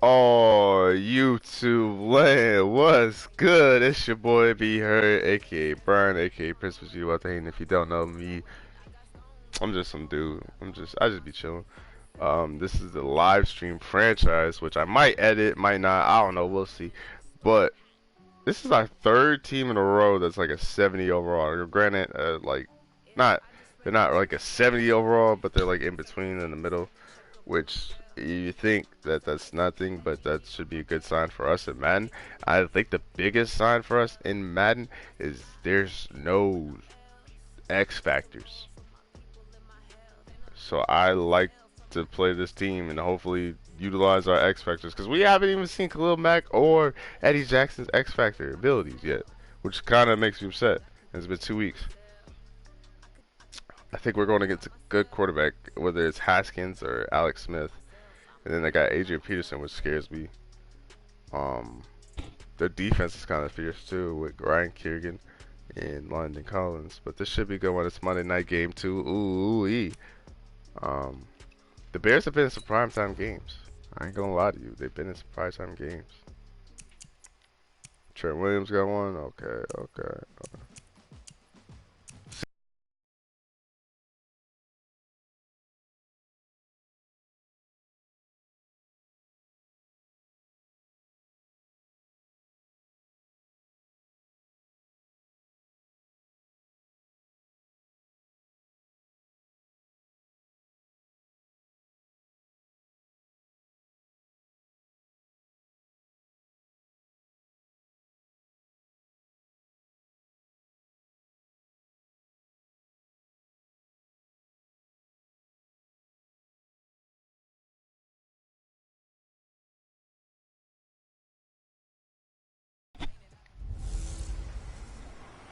Oh, YouTube land, what's good? It's your boy B Hurt, aka Brian, aka Principal G. What the hell? If you don't know me, I'm just some dude. I just be chilling. This is the live stream franchise, which I might edit, might not. I don't know. We'll see. But this is our third team in a row that's like a 70 overall. Granted, not they're not like a 70 overall, but they're like in between, in the middle, which you think that that's nothing, but that should be a good sign for us in Madden. I think the biggest sign for us in Madden is there's no X factors. So I like to play this team and hopefully utilize our X factors, because we haven't even seen Khalil Mack or Eddie Jackson's X factor abilities yet, which kind of makes me upset. It's been 2 weeks. I think we're going to get a good quarterback, whether it's Haskins or Alex Smith. And then they got Adrian Peterson, which scares me. Their defense is kind of fierce too, with Ryan Kerrigan and London Collins. But this should be good when it's Monday night game too. Ooh-ee. The Bears have been in some primetime games. I ain't gonna lie to you, they've been in some primetime games. Trent Williams got one. Okay.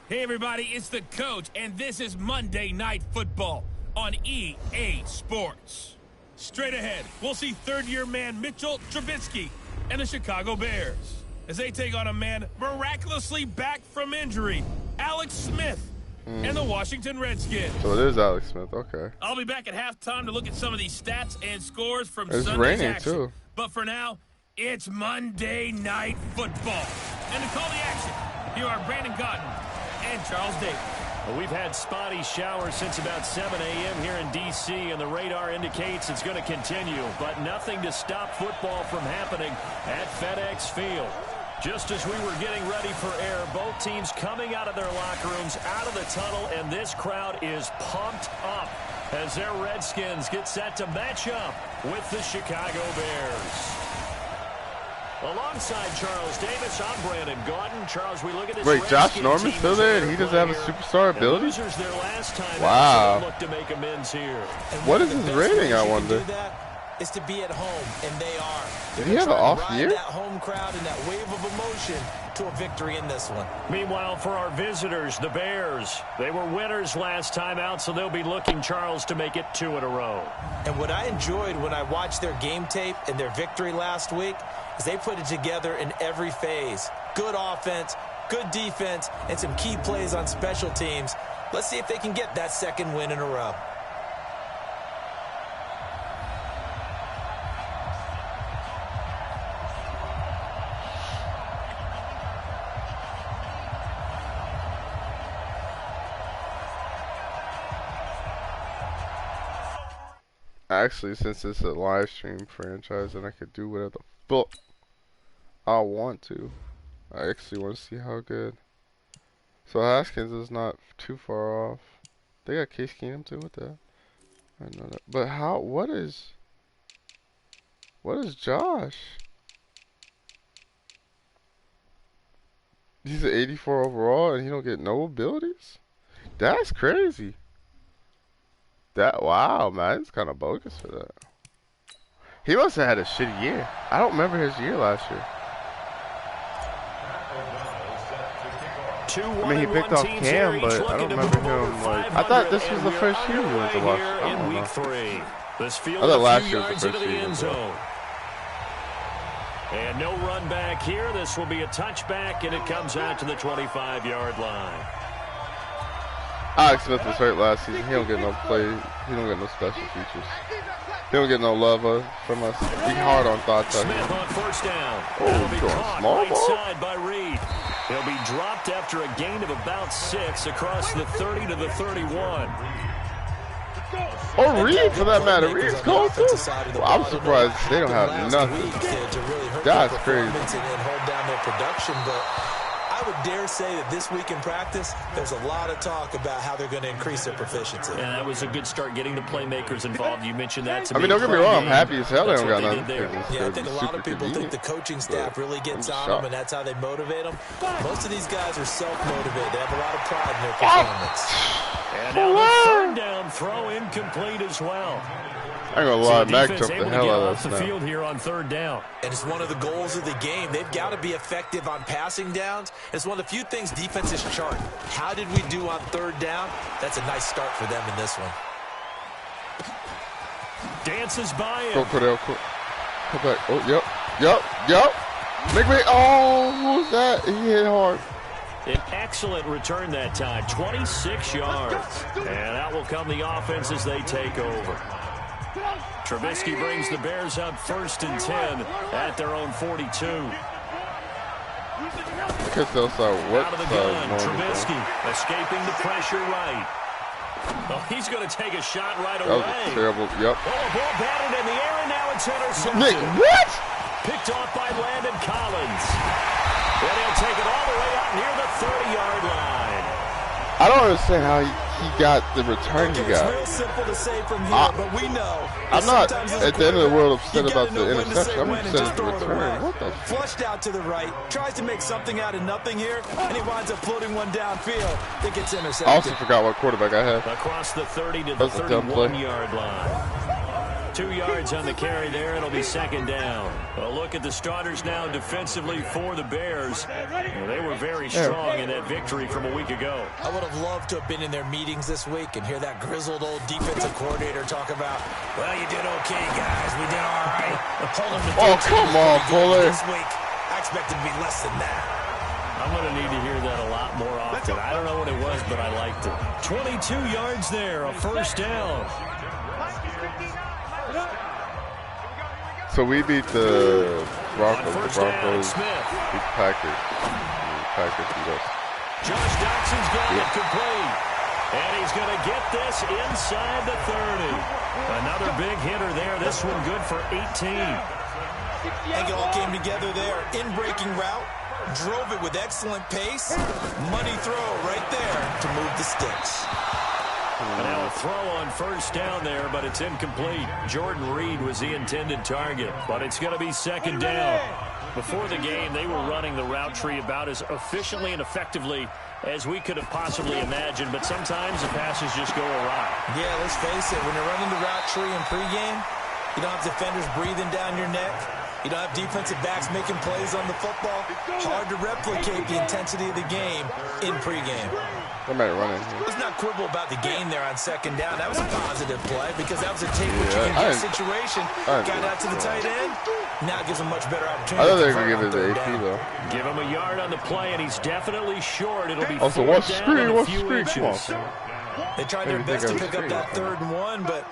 Hey everybody, it's the coach, and this is Monday Night Football on EA Sports. Straight ahead, we'll see third-year man Mitchell Trubisky and the Chicago Bears as they take on a man miraculously back from injury, Alex Smith, and the Washington Redskins. So it is Alex Smith, okay. I'll be back at halftime to look at some of these stats and scores from It's Sunday's raining action. too. But for now, it's Monday Night Football. And to call the action, here are Brandon Cotton and Charles Davis. Well, we've had spotty showers since about 7 a.m. here in D.C., and the radar indicates it's going to continue, but nothing to stop football from happening at FedEx Field. Just as we were getting ready for air, both teams coming out of their locker rooms, out of the tunnel, and this crowd is pumped up as their Redskins get set to match up with the Chicago Bears. Alongside Charles Davis, I'm Brandon Gauton. Charles, we look at this. Wait, Josh Norman's still there and he doesn't have a superstar ability? Their last time wow. Look to make amends here. What is his rating, I wonder? Is to be at home, and they are. Did he have an off year? That home crowd and that wave of emotion to a victory in this one. Meanwhile, for our visitors, the Bears, they were winners last time out, so they'll be looking, Charles, to make it 2 in a row. And what I enjoyed when I watched their game tape and their victory last week is they put it together in every phase. Good offense, good defense, and some key plays on special teams. Let's see if they can get that second win in a row. Actually, since it's a live stream franchise, then I could do whatever the fuck I want to. I actually want to see how good. So Haskins is not too far off. They got Case Keenum too with that. I know that. But how? What is Josh? He's an 84 overall and he don't get no abilities? That's crazy. Wow, man, it's kind of bogus for that. He must have had a shitty year. I don't remember his year last year. I mean, he picked off Cam, but I don't remember him. Like, I thought this was the first year he went to Washington. I don't know. I thought last year was the first year he went to. And no run back here. This will be a touchback, and it comes out to the 25-yard line. Alex Smith was hurt last season. He don't get no play. He don't get no special features. They don't get no love from us. We hard on thoughts. Smith on first down. Oh, That'll be going caught small right ball? side by Reed. He'll be dropped after a gain of about 6 across the 30 to the 31. Or Reed, for that matter. Reed's cold too. Well, I'm surprised they don't have nothing. That's crazy. And hold down their production, but I would dare say that this week in practice, there's a lot of talk about how they're going to increase their proficiency. And that was a good start getting the playmakers involved. You mentioned that to me. I mean, don't get me wrong. I'm happy as hell they don't got That's nothing. what they did there. Yeah, I think a lot of people think the coaching staff really gets on them, and that's how they motivate them. Most of these guys are self-motivated. They have a lot of pride in their performance. And now the third down throw incomplete as well. I ain't gonna lie, So the Mac defense jumped the able to hell get out of off that the snap. field here on third down. And it's one of the goals of the game. They've got to be effective on passing downs. It's one of the few things defenses chart. How did we do on third down? That's a nice start for them in this one. Dances by him. Go Cordell, come back. Oh, yep. Make me. Oh, who was that? He hit hard. An excellent return that time, 26 yards. And out will come the offense as they take over. Trubisky brings the Bears up 1st and 10 at their own 42. Because they'll start what Out of the side? gun, Trubisky escaping the pressure right. Oh, he's going to take a shot right That away. was terrible. Yep. Oh, a ball batted in the air, and now it's intercepted. Nick, what? Picked off by Landon Collins. And he'll take it all the way out near the 30-yard line. I don't understand how he got the return he It's got. real simple to say from here, but we know. I'm not sometimes as a at the end of the world quarterback, upset you about gotta the know when to interception. say I'm when and upset just at the throw it return. away. What the? Flushed out to the right, tries to make something out of nothing here, and he winds up floating one downfield that gets intercepted. I also forgot what quarterback I had. Across the 30 to the That was a dumb play. 31-yard line. 2 yards on the carry there. It'll be 2nd down. A look at the starters now defensively for the Bears. Well, they were very strong in that victory from a week ago. I would have loved to have been in their meetings this week and hear that grizzled old defensive coordinator talk about, well, you did okay, guys. We did all right. Hold them to 13. Oh, come on, Fuller. This week, I expect it to be less than that. I'm going to need to hear that a lot more often. I don't know what it was, but I liked it. 22 yards there, a 1st down. So we beat the Broncos. The First down, Broncos Smith. beat Packers. The Packers beat us. Josh Jackson's got it complete. And he's going to get this inside the 30. Another big hitter there. This one good for 18. And it all came together there. In-breaking route. Drove it with excellent pace. Money throw right there to move the sticks. Now a throw on 1st down there, but it's incomplete. Jordan Reed was the intended target, but it's going to be 2nd down. Before the game, they were running the route tree about as efficiently and effectively as we could have possibly imagined, but sometimes the passes just go awry. Yeah, let's face it. When you're running the route tree in pregame, you don't have defenders breathing down your neck. You don't have defensive backs making plays on the football. Hard to replicate the intensity of the game in pregame. Somebody running. Let's not quibble about the gain there on 2nd down. That was a positive play because that was a take-what-you-can-get situation. Got out to the tight end. Now it gives him much better opportunity. I thought they to were going to give it to convert on AP, 3rd though. down. Give him a yard on the play, and he's definitely short. It'll be Also, 4th watch the down screen, and a watch the few screen. Come inches. on. They tried their best to pick up that 3rd and 1, but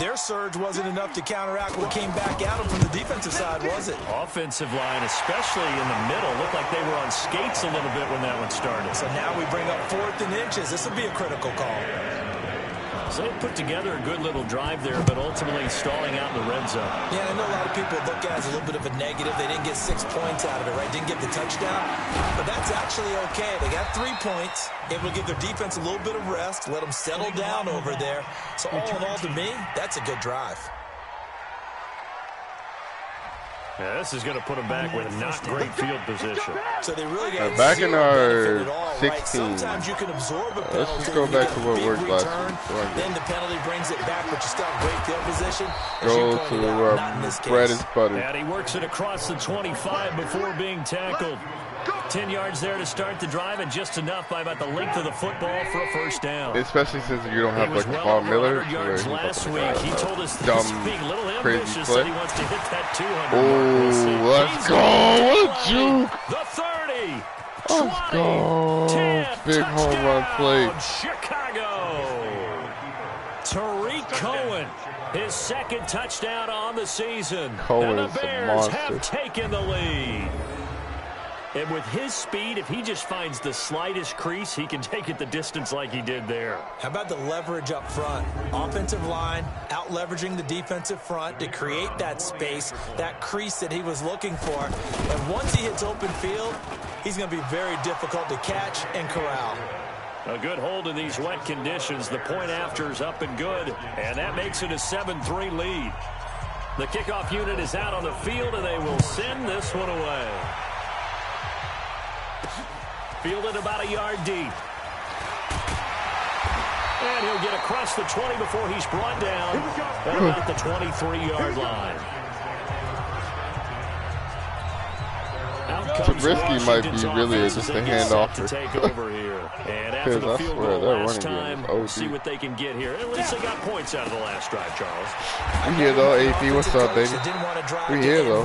their surge wasn't enough to counteract what came back at them from the defensive side, was it? Offensive line, especially in the middle, looked like they were on skates a little bit when that one started. So now we bring up 4th and inches. This will be a critical call. So they put together a good little drive there, but ultimately stalling out in the red zone. Yeah, I know a lot of people look at it as a little bit of a negative. They didn't get 6 points out of it, right? Didn't get the touchdown. But that's actually okay. They got 3 points. Able to give their defense a little bit of rest, let them settle down over there. So all in all, to me, that's a good drive. Yeah, this is going to put them back with not great field position. So they really got back in our 16. Right? Sometimes you can absorb a penalty. Let's just go back to what worked last week. Then the penalty brings it back, but you still have great field position. Go to not in this case. bread and butter. And he works it across the 25 before being tackled. 10 yards there to start the drive, and just enough by about the length of the football for a 1st down. Especially since you don't have He was like well Von Miller. 100 yards last week. He told us dumb, he's being a little crazy ambitious, play. that he wants to hit that 200 Oh, mark. We'll see. let's He's go. on What a play. juke. The 30. Let's 20, go. 10, Big home run play. Chicago. Tariq Tariq Cohen, his second touchdown on the season. Cohen's and the Bears have taken the lead. And with his speed, if he just finds the slightest crease, he can take it the distance like he did there. How about the leverage up front? Offensive line out-leveraging the defensive front to create that space, that crease that he was looking for. And once he hits open field, he's going to be very difficult to catch and corral. A good hold in these wet conditions. The point after is up and good, and that makes it a 7-3 lead. The kickoff unit is out on the field, and they will send this one away. Fielded about a yard deep. And he'll get across the 20 before he's brought down at about the 23-yard line. Trubisky might be really just a handoff. And after the field goal last time, we'll see what they can get here. At least they got points out of the last drive, Charles. We here though, AP. What's up, baby? We here though.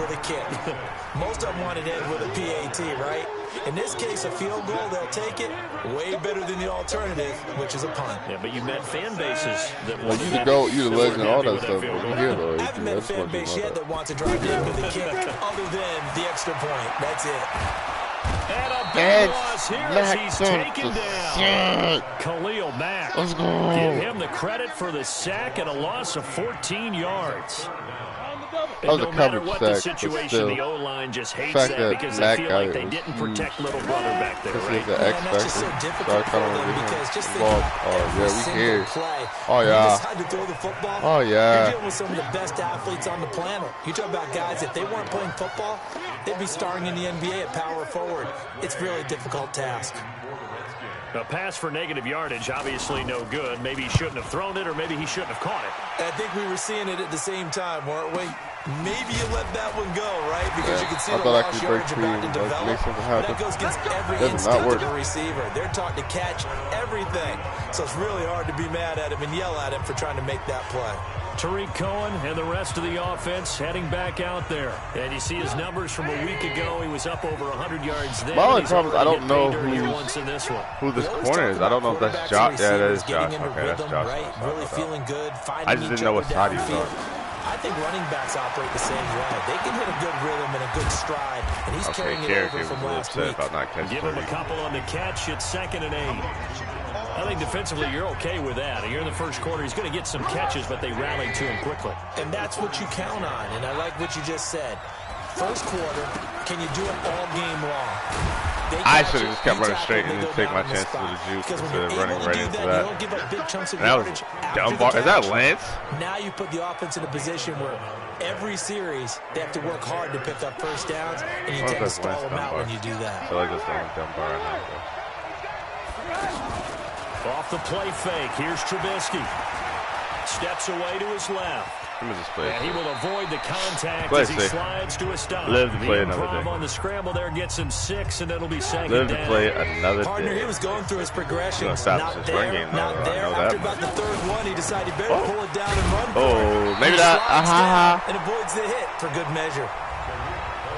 Most of them wanted to end with a PAT, right? In this case, a field goal, they'll take it. Way better than the alternative, which is a punt. Yeah, but you met fan bases that want you to go, you the legend, all that stuff. But you here though, AP. I haven't met a fan base yet that wants to drive in with a kick, other than the extra point. That's it. And a big loss here as he's taken down. Khalil Mack. Let's go. Give him the credit for the sack and a loss of 14 yards. That was no a matter coverage what sack, the situation, the O-line just hates that because they feel like they didn't protect little brother back there, right? The X That's just so difficult for them because just think about we here. Play. Oh, yeah. You decide to throw the football, oh, yeah. You're dealing with some of the best athletes on the planet. You talk about guys, if they weren't playing football, they'd be starring in the NBA at power forward. It's a really difficult task. A pass for negative yardage, obviously no good. Maybe he shouldn't have thrown it, or maybe he shouldn't have caught it. I think we were seeing it at the same time, weren't we? Maybe you let that one go, right? Because you can see the lost yardage about to develop. That goes against every instinct of a receiver. They're taught to catch everything. So it's really hard to be mad at him and yell at him for trying to make that play. Tariq Cohen and the rest of the offense heading back out there. And you see his numbers from a week ago. He was up over 100 yards there. My only problem is I don't know who this one. corner is. I don't know if that's Josh. Yeah, that is Josh. Okay, that's Josh. Right? Really feeling good. I just didn't know what side he was on. I think running backs operate the same way. They can hit a good rhythm and a good stride, and he's carrying it over from last week. Give him a couple on the catch. It's 2nd and 8. I think defensively you're okay with that. Here in the first quarter, he's going to get some catches, but they rallied to him quickly. And that's what you count on, and I like what you just said. First quarter, can you do it all game long? I should have just kept running straight and didn't take my chances with the juke instead of running right into that. That was dumb ball. Is that Lance? Now you put the offense in a position where every series they have to work hard to pick up first downs, and you tend to stall them out when you do that. So I just don't dumb bar right now. Off the play fake, here's Trubisky. Steps away to his left. And he will avoid the contact as he slides to a stop. Live to play another day. On the scramble there gets him 6, and it'll be 2nd down. Live to play another Partner, day. he was going through his progressions. Not there, not there. After about the 3rd one, he decided he better pull it down and run for it. Oh, maybe that. And avoids the hit for good measure.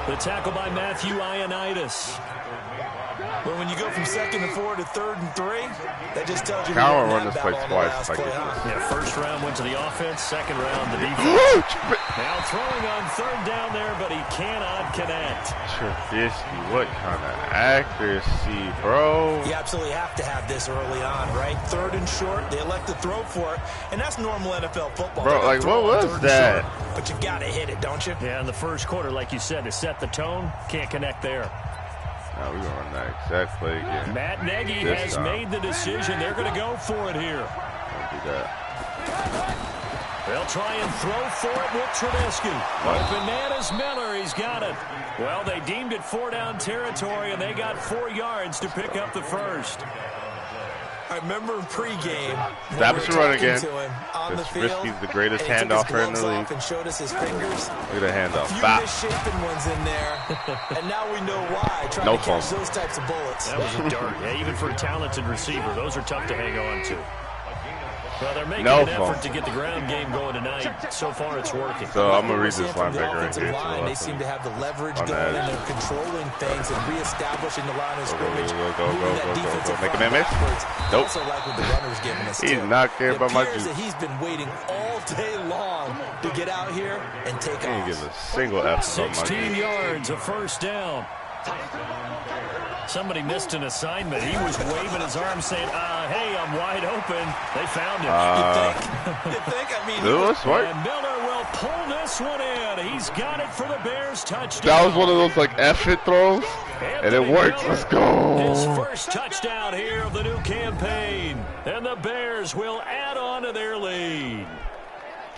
The tackle by Matthew Ioannidis. Well, when you go from 2nd and 4 to 3rd and 3, that just tells you I want to run this play twice if I get this. Yeah, first round went to the offense, 2nd round the defense. Now throwing on 3rd down there, but he cannot connect. Trubisky, what kind of accuracy, bro? You absolutely have to have this early on, right? 3rd and short, they elect to throw for it, and that's normal NFL football. Bro, like, what was that? Short, but you got to hit it, don't you? Yeah, in the first quarter, like you said, to set the tone, can't connect there. Now we're going to run that exact play again. Matt Nagy has made the decision. They're going to go for it here. Don't do that. They'll try and throw for it with Trubisky. Bananas Miller, he's got it. Well, they deemed it 4-down territory, and they got 4 yards to pick up the first. I remember in pregame, Establish the run again. Trubisky's the greatest handoffer in the league. And showed us his fingers. Look at the handoff. A few misshapen ones in there, and now we know why. Trying to catch those types of bullets. That was a dart. Yeah, even for a talented receiver, those are tough to hang on to. Well, they're making No an fault. effort to get the ground game going tonight. So far, it's working. So I'm gonna read this From the linebacker right offensive here. line, they seem to have the leverage On going, edge. and they're controlling things and reestablishing the line of scrimmage. Go. Make a man miss. Nope. Also like what the runner's giving us. He's too. not caring about my It appears juice. that he's been waiting all day long to get out here and take He didn't off. give a single F about my 16 juice. yards, a first down. Somebody missed an assignment. He was waving his arm saying, hey, I'm wide open. They found him. You think? I mean, Dude, that's smart. And Miller will pull this one in. He's got it for the Bears touchdown. That was one of those like F it throws, and it worked. Let's His go. first touchdown here of the new campaign. And the Bears will add on to their lead.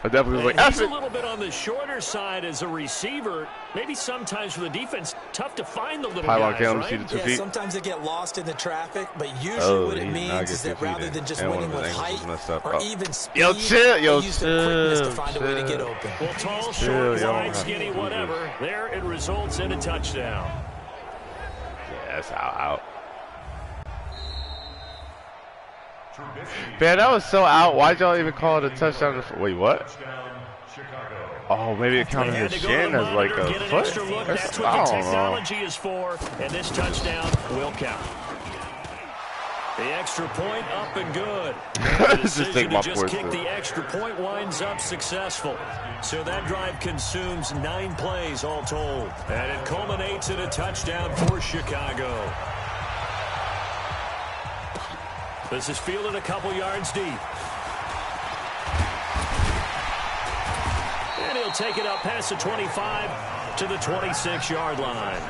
I definitely was like, He's F a it. little bit on the shorter side as a receiver. Maybe sometimes for the defense, tough to find the little Pylon guys, Cam, right? see the 2 Yeah, feet. sometimes they get lost in the traffic, but usually Oh, what it he did not means get is that 2 feet rather in. than just And one winning of with his ankles height was messed up. or Oh. even speed, Yo, chill, they use their quickness to find a way to get open. Well, tall, Chill, short, y'all. wide, skinny, whatever. There it results in a touchdown. Yeah, that's out. Man, that was so out. Why'd y'all even call it a touchdown? Wait, what? Oh, maybe it counted They had his to go to shin the as like monitor, a get an foot. extra look. That's what I the don't know. technology is for, and this touchdown will count. The extra point up and good. The Just take decision my to just points kick there. the extra point winds up successful. So that drive consumes 9 plays all told. And it culminates in a touchdown for Chicago. This is fielded a couple yards deep. And he'll take it up past the 25 to the 26-yard line.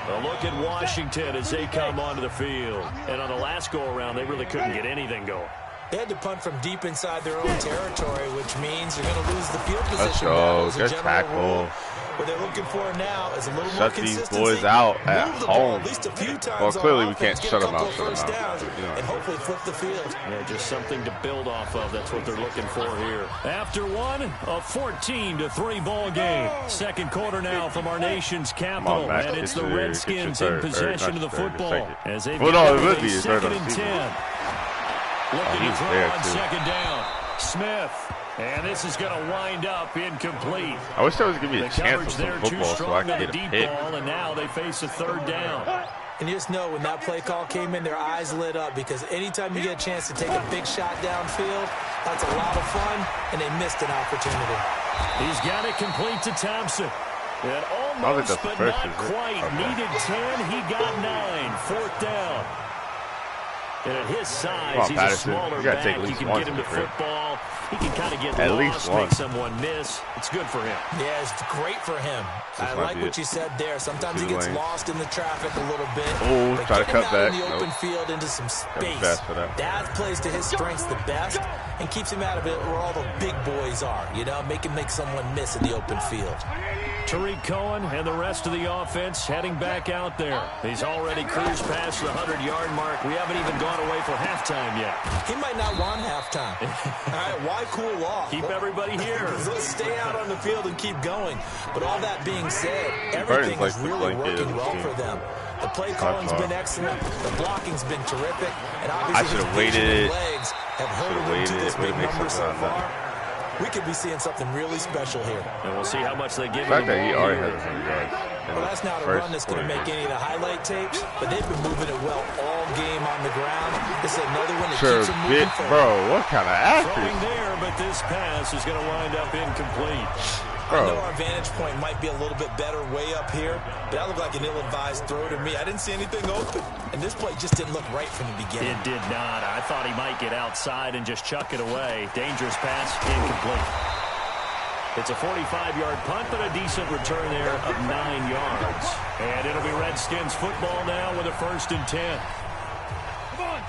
A look at Washington as they come onto the field. And on the last go-around, they really couldn't get anything going. They had to punt from deep inside their own territory, which means you're going to lose the field position go. battle as a Good general tackle. rule. What they're looking for now is a little more Shut these consistency. boys out at Move the ball home. at least a few times. Well, clearly on we can't offense, shut get a them couple out, of first downs, and hopefully flip the field. Yeah, just something to build off of. That's what they're looking for here. After one, a 14-3 ball game. Second quarter now from our nation's capital. Mac, And it's get the your Redskins in third, possession not of the your third, your football. second. As they've Well, got no, it would a be your third second on and season. 10. Looking he to was throw there, on too. second down. Smith. And this is going to wind up incomplete. I wish there was gonna be a The chance coverage of there some too football so I strong could on the get a deep pick. ball, and now they face a third down. And you just know when that play call came in, their eyes lit up because anytime you get a chance to take a big shot downfield, that's a lot of fun, and they missed an opportunity. He's got it complete to Thompson. And almost, that's the but first, not is it? quite. Okay. Needed 10. He got 9. Fourth down. And at his size, Come on, he's Patterson. a smaller You gotta back. take at You least can one get him to to the football. He can kind of get At lost, least one. make someone miss. It's good for him. Yeah, it's great for him. I might like be what it. you said there. Sometimes he Two gets lanes. lost in the traffic a little bit. Oh, but try to getting cut out back. in the open Nope. field into some space. fast for that. Plays to his strengths the best and keeps him out of it where all the big boys are. You know, make someone miss in the open field. Tahik Cohen and the rest of the offense heading back out there. He's already cruised past the 100-yard mark. We haven't even gone away for halftime yet. He might not want halftime. All right, why cool off? Keep everybody here. Let's stay out on the field and keep going. But all that being said, everything like is the really blanket working of the well team. for them. The play calling's been excellent. The blocking's been terrific. And I obviously should've his vision and waited. legs have hurt Should've him to waited. this big Would've made number so something out of far. We could be seeing something really special here. And we'll see how much they give The him fact that he the ball already here. has 100 yards. in Well, the that's not a first run that's going to make quarter. any of the highlight tapes, but they've been moving it well all game on the ground. This is another one that Sure, keeps them moving bit, forward. bro. What kind of Throwing accuracy, there, but this pass is going to wind up incomplete. I know bro? our vantage point might be a little bit better way up here, but that looked like an ill-advised throw to me. I didn't see anything open, and this play just didn't look right from the beginning. It did not. I thought he might get outside and just chuck it away. Dangerous pass, incomplete. It's a 45-yard punt, but a decent return there of 9 yards. And it'll be Redskins football now with a 1st and 10.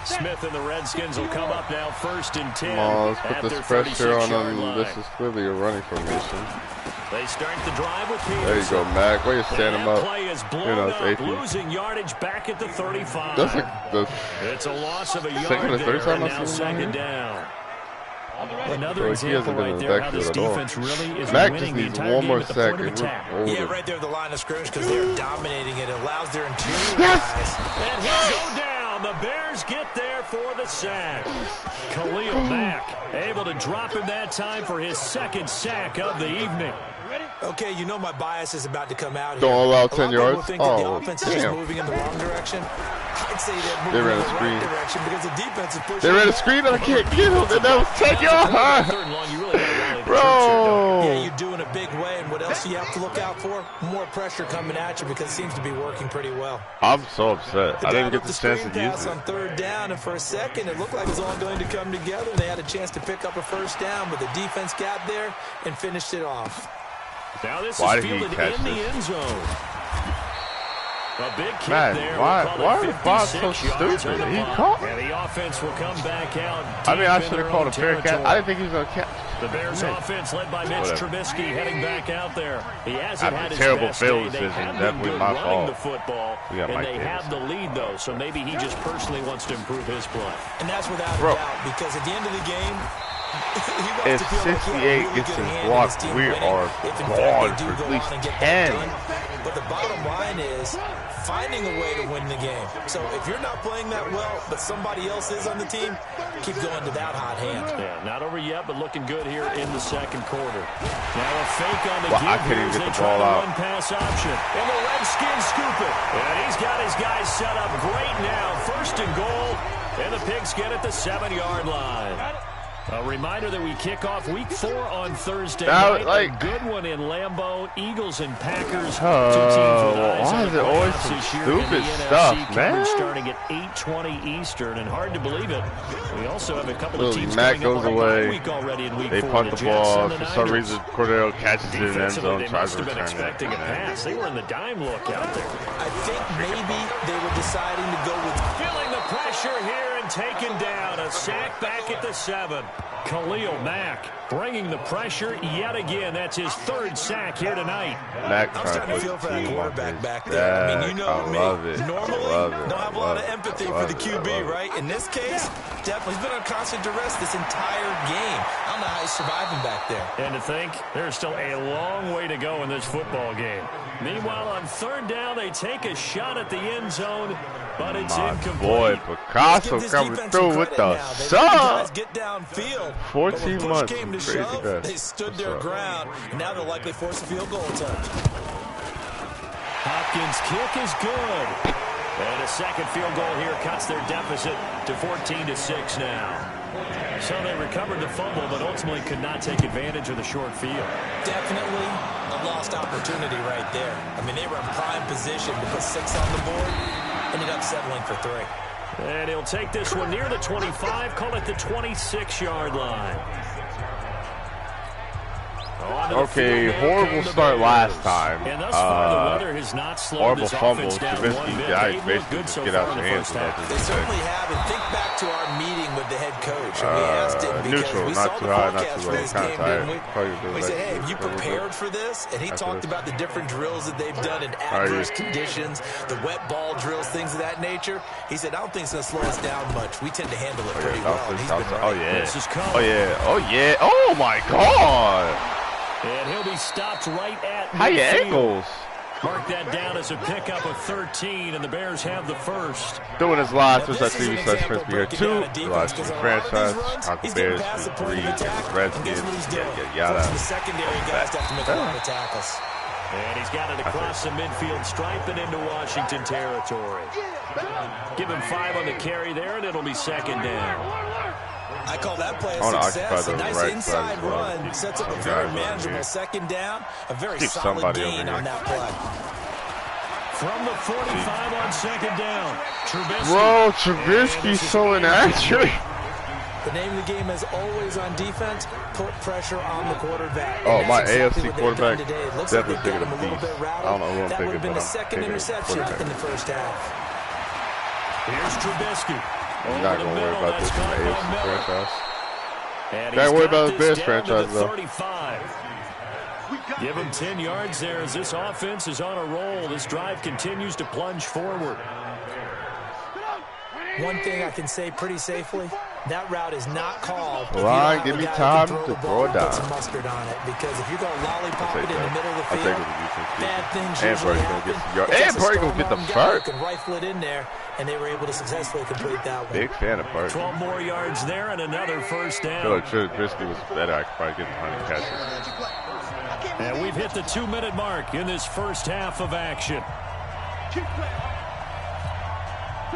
Smith and the Redskins will come up now 1st and 10 Come on, let's at put their this pressure on 36-yard him. line. This is clearly a running formation. They start the drive with Peterson. There you go, Mac. Way to stand him And that up. play is blown You know, it's up, 18. losing yardage back at the 35. That's like the It's a loss of a second yard or third there, time and I've now seen him second here. down. Bro, Another he example hasn't been in right the there how this backfield at all. defense really is Mac winning just the needs entire one game more at the sack point of and attack. we're Yeah, older. right there at the line of scrimmage because they're dominating it. It allows their interior Yes! guys. And he'll go down. The Bears get there for the sack. Khalil Mack able to drop him that time for his second sack of the evening. Okay, you know my bias is about to come out here. Don't allow 10 yards. Think that the offense is just moving in the wrong direction. I'd say they're moving in the right direction because the defense is pushing. They ran a screen and I can't get him. And that was 10 yards. Bro. Yeah, you do in a big way. And what else do you have to look out for? More pressure coming at you because it seems to be working pretty well. I'm so upset. I didn't get the chance to use it. On third down, and for a second, it looked like it was all going to come together. They had a chance to pick up a first down, but the defense got there and finished it off. Now this is fielded in the end zone. A big kick there. Why are the bots so stupid? He caught. And the offense will come back out. I mean, I should have called a fair catch. I didn't think he was going to catch. The Bears offense led by Mitch Trubisky heading back out there. He hasn't had his terrible best field day. decision. They Definitely my fault. The football, and they have the lead though. So maybe he just personally wants to improve his play. And that's without a doubt, because at the end of the game, if 68 gets his block, we are gone for at least 10. But the bottom line is finding a way to win the game. So if you're not playing that well, but somebody else is on the team, keep going to that hot hand. Yeah, not over yet, but looking good here in the second quarter. Now a fake on the I couldn't even get the ball out. One pass option, and the Redskins scoop it. And he's got his guys set up great now. First and goal, and the Pigs get at the 7-yard line. A reminder that we kick off Week 4 on Thursday night. A good one in Lambeau. Eagles and Packers. Two teams with eyes why on is the it always playoffs some this year stupid in the stuff, NFC, man? Starting at 8:20 Eastern, and hard to believe it. We also have a couple of teams Matt coming goes up on away. a week already in Week 4. They punt the ball. For some Niners. reason, Cordero catches it in the end zone. They Tries must to have been return expecting it. a pass. They were in the dime look out there. I think maybe they were deciding to go with feeling the pressure here and taken down. A sack back at the 7. Khalil Mack bringing the pressure yet again. That's his third sack here tonight. Mack I'm starting to feel for that quarterback back there. Yeah, I mean, you know me. Normally, don't have a lot of empathy for the QB, right? In this case, definitely he's been on constant duress this entire game. I don't know how he's surviving back there. And to think, there's still a long way to go in this football game. Meanwhile, on third down, they take a shot at the end zone, but it's incomplete. Boy, Picasso coming through with the sub. Get downfield. 14 months. Came to Crazy shove, best. they stood their ground, and now they'll likely force a field goal attempt. Hopkins' kick is good. And a second field goal here cuts their deficit to 14-6 now. So they recovered the fumble, but ultimately could not take advantage of the short field. Definitely a lost opportunity right there. I mean, they were in prime position to put 6 on the board, ended up settling for 3. And he'll take this one near the 25, call it the 26-yard line. Okay, horrible start last time. And thus far, the weather has not slowed horrible this fumble. offense down Trubisky, one bit. guys, They've looked basically good just so get far out in your the hands first without half. They certainly have. And think back to our meeting with the head coach. And we asked him because neutral, we not saw too the high, not forecast too for low. this Kinda game, tired. didn't we? We said, hey, have you prepared for this? And he talked about the different drills that they've done in adverse conditions, the wet ball drills, things of that nature. He said, I don't think it's going to slow us down much. We tend to handle it pretty well. And he's been right. Oh, yeah. This is Oh, yeah. Oh, yeah. Oh, my God. And he'll be stopped right at High midfield. ankles. Mark that down as a pickup of 13, and the Bears have the first. Doing his last was at TV/Crispy here 2. The last two franchise. Chicago Bears 3. Redskins. Yada. The secondary guys have to make a lot of tackles. And he's got it across the midfield stripe and into Washington territory. Give him 5 on the carry there, and it'll be second down. I call that play a success. A nice inside run sets up a very manageable second down. A very solid gain on that play. From the 45 on second down, Trubisky. Bro, Trubisky's so inaccurate. The name of the game is always on defense, put pressure on the quarterback. Oh, my exactly AFC quarterback definitely picking a beast. I don't know who I'm that would have picking, been but the I'm second picking interception in the first half. Here's Trubisky. I'm not going to worry about this in the AFC franchise. And Gotta worry about the Bears down franchise, to though. 35. Give him 10 yards there as this offense is on a roll. This drive continues to plunge forward. One thing I can say pretty safely, that route is not called. Come on, give me time to throw it down. Put some mustard on it, because if you're going to lollipop it in the middle of the field, bad things usually happen. And Purdy gonna get the first. Can rifle it in there, and they were able to successfully complete that one. Big fan of Purdy. 12 more yards there and another first down. I feel like Trubisky was better. I could probably get 100 catches. And we've hit the 2-minute mark in this first half of action.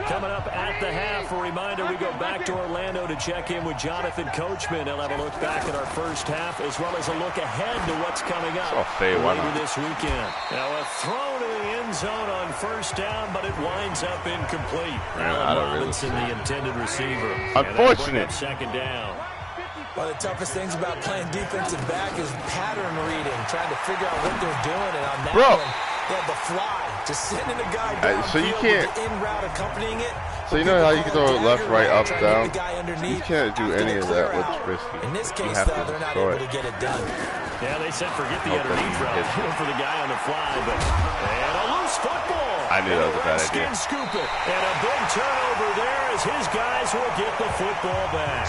Coming up at the half, a reminder, we go back to Orlando to check in with Jonathan Coachman. He'll have a look back at our first half, as well as a look ahead to what's coming up later this weekend. Now a throw to the end zone on first down, but it winds up incomplete. Allen Robinson, the intended receiver. Unfortunate. Second down. One of the toughest things about playing defensive back is pattern reading, trying to figure out what they're doing. And on that one, they had the fly, just sending a guy down so you can't, with the in route accompanying it. So you know how you can throw left, right, up, down? You can't do any of that with Trubisky. In this case, though, they're not able to get it done. Yeah, they said forget the underneath route for the guy on the fly, but and a loose football. I knew that was a bad idea. Scoop it, and a big turnover there as his guys will get the football back.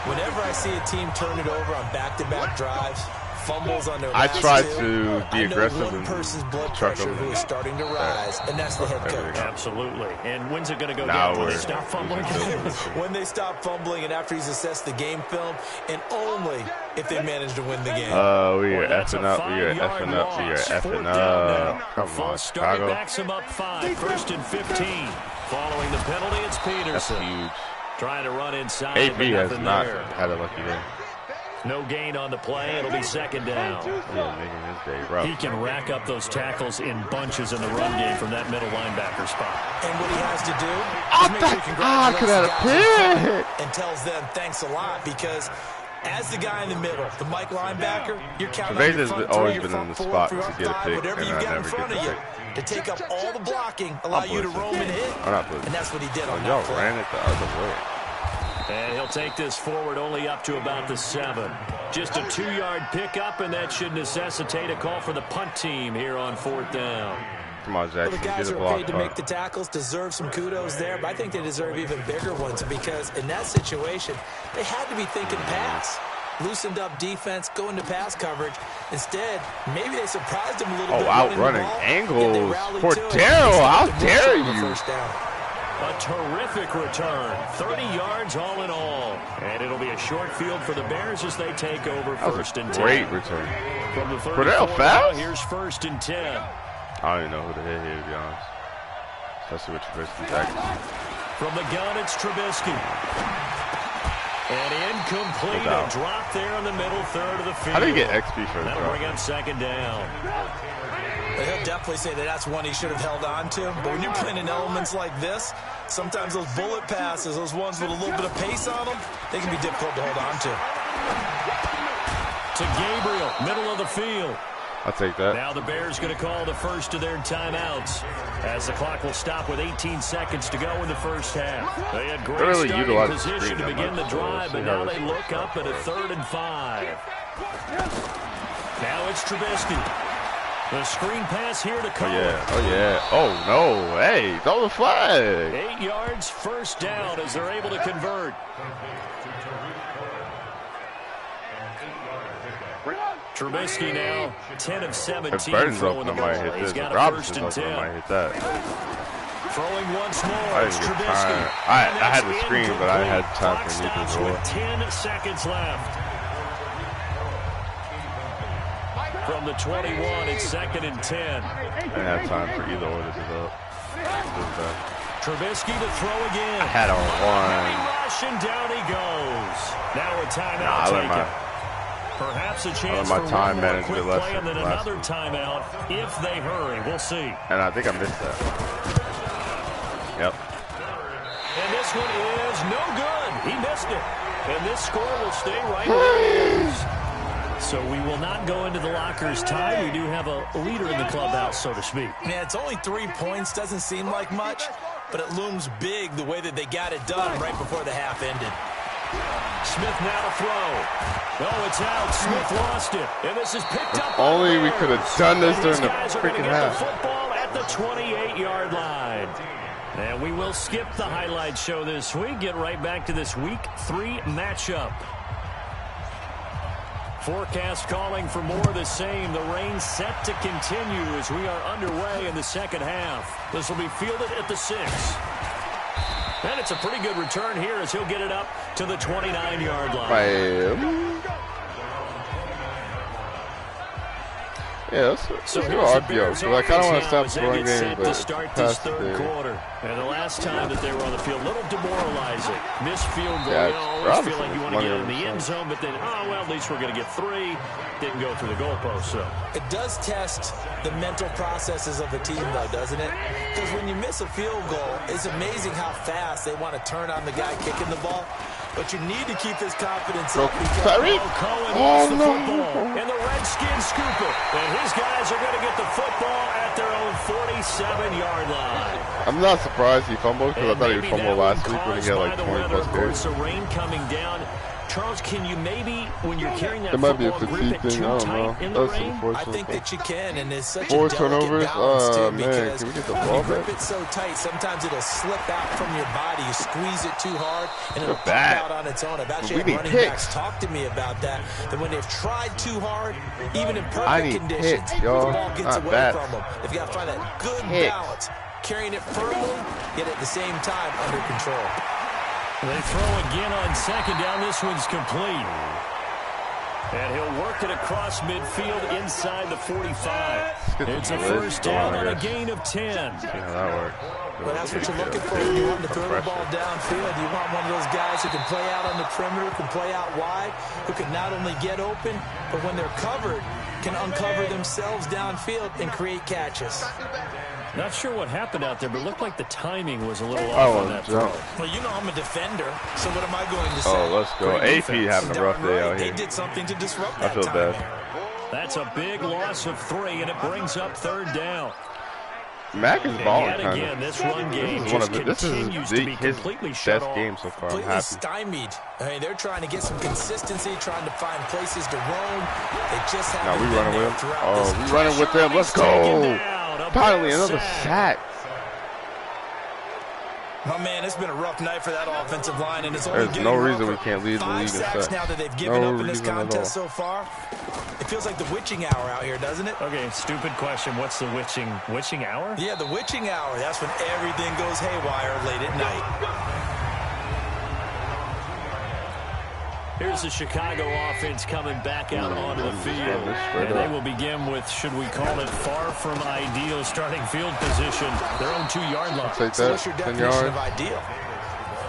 Whenever I see a team turn it over on back-to-back drives, fumbles on their I last try two, to be aggressive one and person's blood truck pressure them. who is starting to rise, and that's the head coach. Absolutely. And when's it going to go now down? When they stop fumbling? When they stop fumbling and after he's assessed the game film, and only if they manage to win the game. We are effing up. We are effing up. We are effing up. Come on, Chicago. Backs him up 5, first and 15. Following the penalty, it's Peterson. That's huge. Trying to run inside. AP has not had a lucky day. No gain on the play. It'll be second down. Yeah, making his day rough. He can rack up those tackles in bunches in the run game from that middle linebacker spot. And what he has to do is make sure he congratulates and tells them thanks a lot, because as the guy in the middle, the Mike linebacker, you're counting on your front three, your front four, your front five, whatever you've got in front of you, to take up all the blocking, allow you to roam and hit. And that's what he did on that play. Y'all ran it the other way. And he'll take this forward only up to about the 7. Just a 2-yard pickup, and that should necessitate a call for the punt team here on 4th down. Come on, Jackson. Well, the guys who are paid to make the tackles deserve some kudos there, but I think they deserve even bigger ones, because in that situation, they had to be thinking pass. Loosened up defense, go into pass coverage. Instead, maybe they surprised him a little bit. Outrunning angles. Cordero, how dare you? A terrific return. 30 yards all in all. And it'll be a short field for the Bears as they take over first and 10. Great return. From the Cordero fast? Here's first and 10. I don't even know who the hell he is, to be honest. Especially with Trubisky back. From the gun, it's Trubisky. And incomplete. A drop there in the middle third of the field. How do you get XP for that? That'll bring up second down. He'll definitely say that that's one he should have held on to. But when you're playing in elements like this, sometimes those bullet passes, those ones with a little bit of pace on them, they can be difficult to hold on to. To Gabriel, middle of the field. I'll take that. Now the Bears going to call the first of their timeouts, as the clock will stop with 18 seconds to go in the first half. They had great starting position to begin the drive, but now they look up at a 3rd and 5. Now it's Trubisky. The screen pass here to Cole. Oh, yeah. Oh, no. Hey, throw the flag. 8 yards, first down as they're able to convert. Trubisky now 10 of 17. If Burton's open, I might hit this. If Robinson's open, I might hit that. Throwing once more. I didn't get time. I had the screen, but I had time for neither goal. 10 seconds left. From the 21, it's 2nd and 10. I didn't have time for either or to develop. Trubisky to throw again. I had a one. Rush, and down he goes. Now a timeout taken. Perhaps a chance for one more quick play and then another timeout if they hurry. We'll see. And I think I missed that. Yep. And this one is no good. He missed it. And this score will stay right where it is. So we will not go into the lockers tied. We do have a leader in the clubhouse, so to speak. Yeah, it's only 3 points. Doesn't seem like much, but it looms big the way that they got it done right before the half ended. Smith now to throw. Oh, it's out. Smith lost it. And this is picked up. Only we could have done this during the freaking half. Football at the 28-yard line. And we will skip the highlight show this week. Get right back to this Week 3 matchup. Forecast calling for more of the same. The rain set to continue as we are underway in the second half. This will be fielded at the 6. And it's a pretty good return here as he'll get it up to the 29-yard line. Yeah, let's do RPO. So I kind of want to stop the run game, but to start this third quarter. And the last time that they were on the field, a little demoralizing. Missed field goal. Yeah, you always feel like you want to get in the end zone, but then, oh, well, at least we're going to get 3. Didn't go through the goalpost, so. It does test the mental processes of a team, though, doesn't it? Because when you miss a field goal, it's amazing how fast they want to turn on the guy kicking the ball. But you need to keep his confidence up. Tyreek! Oh, no. And the Redskins scoop it. And his guys are going to get the football at their own 47-yard line. I'm not surprised he fumbled because I thought he fumbled last week when he had like 20-plus carries. The rain coming down. Charles, can you maybe, when you're carrying that might be a football, grip it thing. too tight in the rain? I think that you can, and it's such 4 a delicate turnovers. balance, too, Man, because can we get the when ball you grip back? it so tight, sometimes it'll slip out from your body. You squeeze it too hard, and it'll pop back. out on its own. I've actually We had need running picks. backs talk to me about that when they've tried too hard, even in I perfect need conditions, picks, y'all. the ball gets Not away bad. from them. They've got to find that good Picks. balance, carrying it firmly, yet at the same time under control. They throw again on second down. This one's complete. And he'll work it across midfield inside the 45. It's a first down on a gain of 10. Yeah, that worked. Well, that's what you're looking for when you want to throw the ball downfield. You want one of those guys who can play out on the perimeter, can play out wide, who can not only get open, but when they're covered, can uncover themselves downfield and create catches. Not sure what happened out there, but it looked like the timing was a little off on that throw. Well, you know I'm a defender, so what am I going to say? Oh, let's go. AP having a rough day out here. They did something to disrupt that I feel timing. bad. That's a big loss of 3, and it brings up third down. Mac is balling, Yet kind again, of. this run game This continues is to be his completely shut best off. game so far. I'm Completely happy. stymied. I mean, they're trying to get some consistency, trying to find places to roam. They just haven't Now we been running there with him. throughout Oh, this. we running with them. Let's go. Finally, another sack. Oh, man, it's been a rough night for that offensive line, and it's only There's getting no reason rougher. we can't lead the league in 5 sacks sacks. now that they've given No up in this reason at all. contest so far. It feels like the witching hour out here, doesn't it? Okay, stupid question. What's the witching hour? Yeah, the witching hour. That's when everything goes haywire late at night. Here's the Chicago offense coming back out onto the field. And they will begin with, should we call it, far from ideal starting field position. Their own 2-yard line. Take So that. what's your 10 definition yards. of ideal?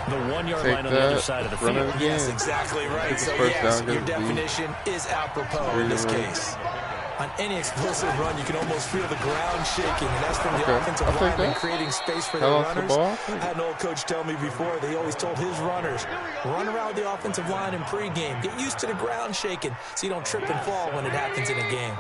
The 1-yard Take line on the other that. side of the Run it field. again. Yes, exactly right. Take So, the first yes, down, get your it deep. definition is apropos in this case. On any explosive run, you can almost feel the ground shaking, and that's from the Okay, offensive I'll take lineman that. creating space for their Balance the runners. ball. I had an old coach tell me before, they always told his runners, run around the offensive line in pregame. Get used to the ground shaking so you don't trip and fall when it happens in a game.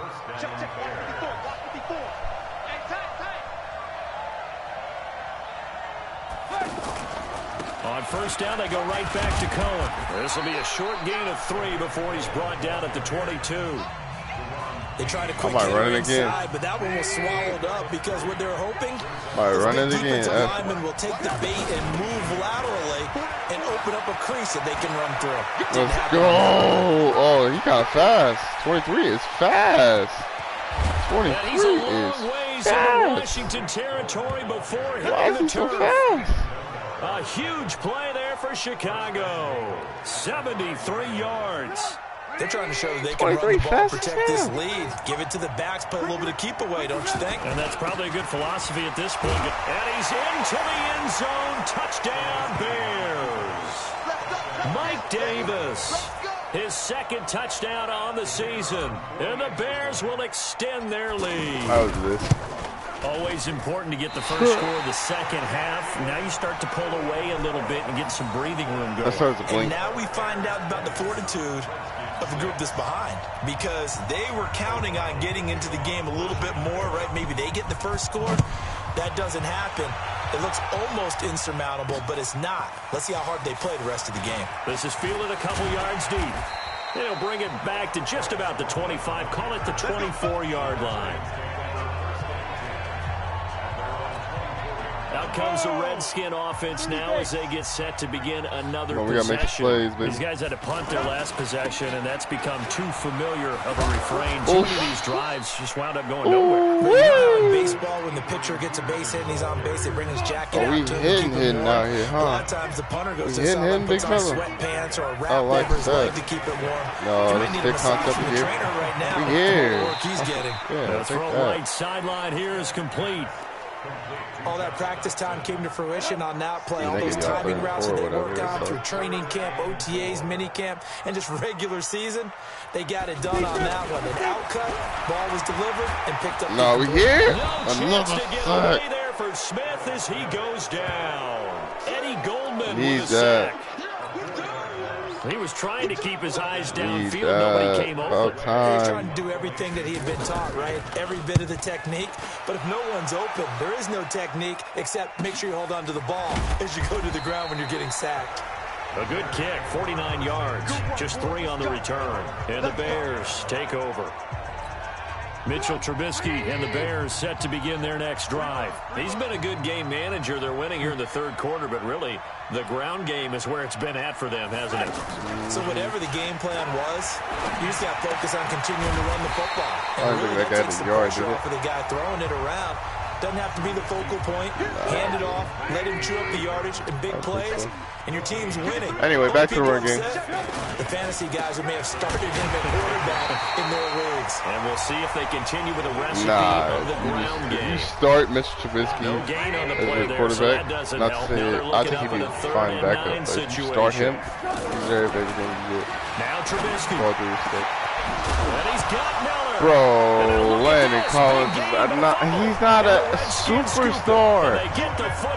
On first down, they go right back to Cohen. This will be a short gain of 3 before he's brought down at the 22. They try to quick might hit run it inside, again. but that one was swallowed up because what they're hoping Might is run the it again. defensive lineman will take the bait and move laterally and open up a crease that they can run through. Didn't Let's happen. go. Oh, he kind of fast. 23 is fast. And he's a 23 long is ways into fast. Washington territory before Why hitting is the he so turf. fast? A huge play there for Chicago. 73 yards. They're trying to show that they can run the 23 ball, fast protect as this hell. lead, give it to the backs, play a little bit of keep away, don't you think? And that's probably a good philosophy at this point. And he's into the end zone. Touchdown, Bears. Mike Davis, his second touchdown on the season. And the Bears will extend their lead. How was this? Always important to get the first score of the second half. Now you start to pull away a little bit and get some breathing room That going. starts to And blink. now we find out about the fortitude of the group that's behind, because they were counting on getting into the game a little bit more, right? Maybe they get the first score. That doesn't happen. It looks almost insurmountable, but it's not. Let's see how hard they play the rest of the game. This is fielded a couple yards deep. They'll bring it back to just about the 25. Call it the 24-yard line. Now comes the Redskin offense now as they get set to begin another we gotta make possession. plays, baby. These guys had to punt their last possession, and that's become too familiar of a refrain. Too many of these drives just wound up going nowhere. In baseball, when the pitcher gets a base hit and he's on base, they bring his jacket out to him. Hitting out here, huh? A lot of times the punter goes to hitting someone, puts big on fella. sweatpants or a wrap like over his that. leg to keep it warm. No, You this might need a big massage concept from the here. trainer right now. We with here. the work he's getting. Yeah, The take throw that. right sideline here is complete. All that practice time came to fruition on that play. Yeah, All they those give you all timing third routes and that they four, work whatever on it is, through training camp, OTAs, mini camp, and just regular season, they got it done on that one. An out cut, ball was delivered, and picked up. No, we here? No chance to get away there for Smith as he goes down. Eddie Goldman with a sack. He was trying to keep his eyes downfield. Nobody came open. He was trying to do everything that he had been taught, right? Every bit of the technique. But if no one's open, there is no technique except make sure you hold on to the ball as you go to the ground when you're getting sacked. A good kick, 49 yards, just 3 on the return. And the Bears take over. Mitchell Trubisky and the Bears set to begin their next drive. He's been a good game manager. They're winning here in the third quarter, but really the ground game is where it's been at for them, hasn't it? So whatever the game plan was, you just got to focus on continuing to run the football. I don't think that guy had a yard, did off of the guy throwing it around. Doesn't have to be the focal point. Hand it off, let him chew up the yardage in big plays, and your team's winning. Anyway, back to the run game. The fantasy guys who may have started him at quarterback in their leagues. And we'll see if they continue with the recipe of the ground game. You start Mr. Trubisky No gain on the as play a there, so quarterback. that doesn't Not help. to Now say, they're I looking think up he'd at be a third fine and backup, 9 but if you situation. start him, he's very big going to get. Now Trubisky. All due respect. And he's got Miller. Bro, Landon Collins is he's not a superstar.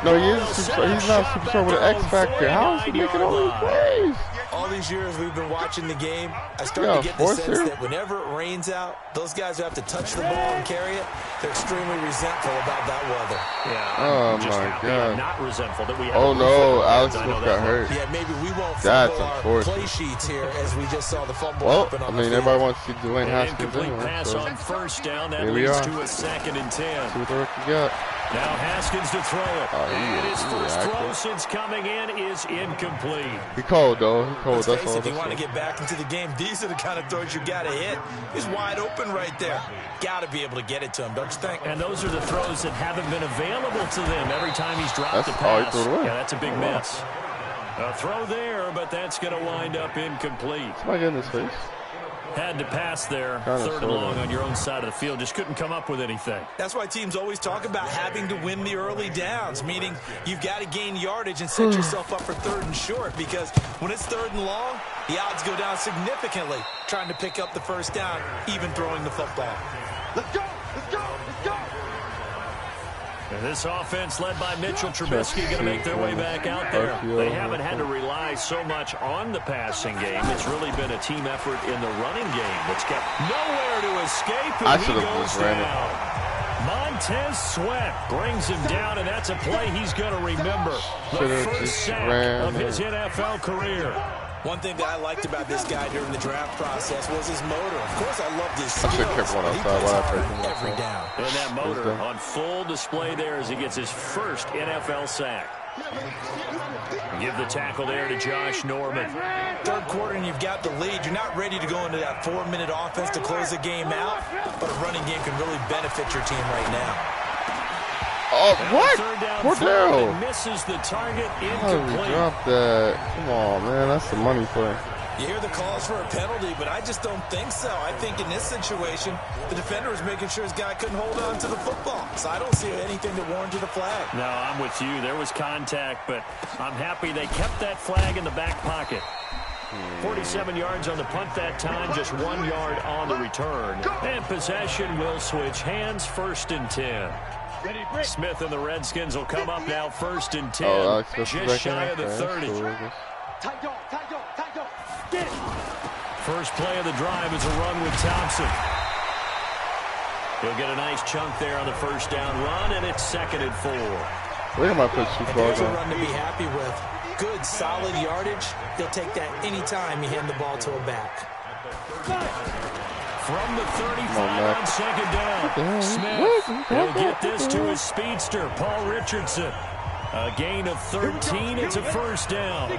No, he is a superstar. He's not a superstar with an X factor. How is he making all these plays? All these years we've been watching the game, I start to get the sense that whenever it rains out, those guys who have to touch the ball and carry it, they're extremely resentful about that weather. Yeah, oh just my happy God. I'm not resentful that we have Oh no, Alex Smith got hurt. Yeah, maybe we won't That's fumble our play sheets here as we just saw the fumble happen on I mean, the everybody field. wants to see Dwayne An Haskins incomplete anyway. pass So on first down. That here we leads are. to a 2nd and 10. see what the rookie got. Now Haskins to throw it. And his first throw active. since coming in is incomplete. He cold though. He cold. Let's That's face all. it, if you want to get back into the game, these are the kind of throws you got to hit. He's wide open right there. Got to be able to get it to him, don't you think? And those are the throws that haven't been available to them every time he's dropped That's a all he pass. threw away. Yeah, that's a big miss. A throw there, but that's going to wind up incomplete. Somebody get in his face. Had to pass there, Kinda 3rd and sorta. long on your own side of the field. Just couldn't come up with anything. That's why teams always talk about having to win the early downs, meaning you've got to gain yardage and set yourself up for 3rd and short, because when it's 3rd and long, the odds go down significantly trying to pick up the first down, even throwing the football. Let's go! Let's go! Let's go! And this offense led by Mitchell Trubisky going to make their way back out there. They haven't had to rely so much on the passing game. It's really been a team effort in the running game that's kept nowhere to escape, and I he should have goes just ran it. down. Montez Sweat brings him down, and that's a play he's going to remember. The Should've first just sack ran of his it. NFL career. One thing that I liked about this guy during the draft process was his motor. Of course, I loved his skills. I should have kept one but he outside plays wide hard open. every down. And that motor done. on full display there as he gets his first NFL sack. Give the tackle there to Josh Norman. 3rd quarter and you've got the lead. You're not ready to go into that 4-minute offense to close the game out, but a running game can really benefit your team right now. Oh, And what? third down, Cordell. misses the target, How did we incomplete. drop that? Come on, man. That's the money play. You hear the calls for a penalty, but I just don't think so. I think in this situation, the defender was making sure his guy couldn't hold on to the football. So I don't see anything that warranted a flag. No, I'm with you. There was contact, but I'm happy they kept that flag in the back pocket. 47 yards on the punt that time, just 1 yard on the return. And possession will switch hands, 1st and 10. Smith and the Redskins will come up now, 1st and 10, Oh, Alex Smith is just back shy in. of the Okay, 30. cool. Tight dog, tight dog, tight dog. Get it! First play of the drive is a run with Thompson. He'll get a nice chunk there on the first down run, and it's 2nd and 4. Look at my put two And bars there's a on. run to be happy with. Good, solid yardage. They'll take that anytime you hand the ball to a back. From the 35 Mac. on 2nd down, What the hell? Smith What? will get this to his speedster, Paul Richardson. A gain of 13. It's a first down.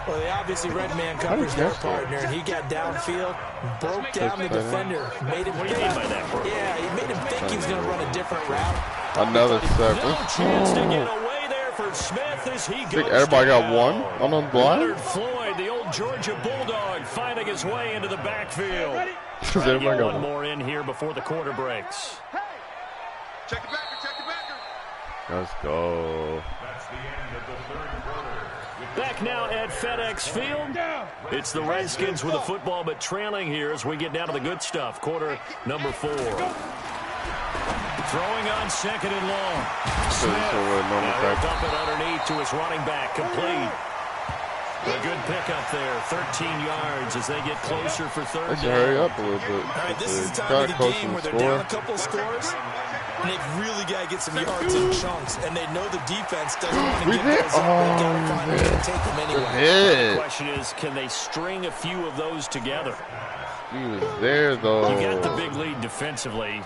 Well, they obviously read man coverage their partner, and he got downfield, broke down the defender, made him think. Yeah, he made him think he was going to run a different route. Another sack. No chance to get away there for Smith as he goes. Everybody got one on blind. Leonard Floyd, the old Georgia Bulldog, finding his way into the backfield. Everybody got one more in here before the quarter breaks. Check it back, check it back. Let's go. That's the end of the third quarter. Back now at FedEx Field. It's the Redskins with the football, but trailing here as we get down to the good stuff. Quarter number 4. Throwing on second and long. Smith. Now dump it underneath to his running back. Complete. A good pickup there. 13 yards as they get closer for third Let's down. hurry up a little bit. All right, this is the time of the game where they're down a couple scores, and they've really got to get some yards in chunks, and they know the defense doesn't want to give those up. They've got to find a way to take them anyway. The question is, can they string a few of those together? He was there, though. You got the big lead defensively.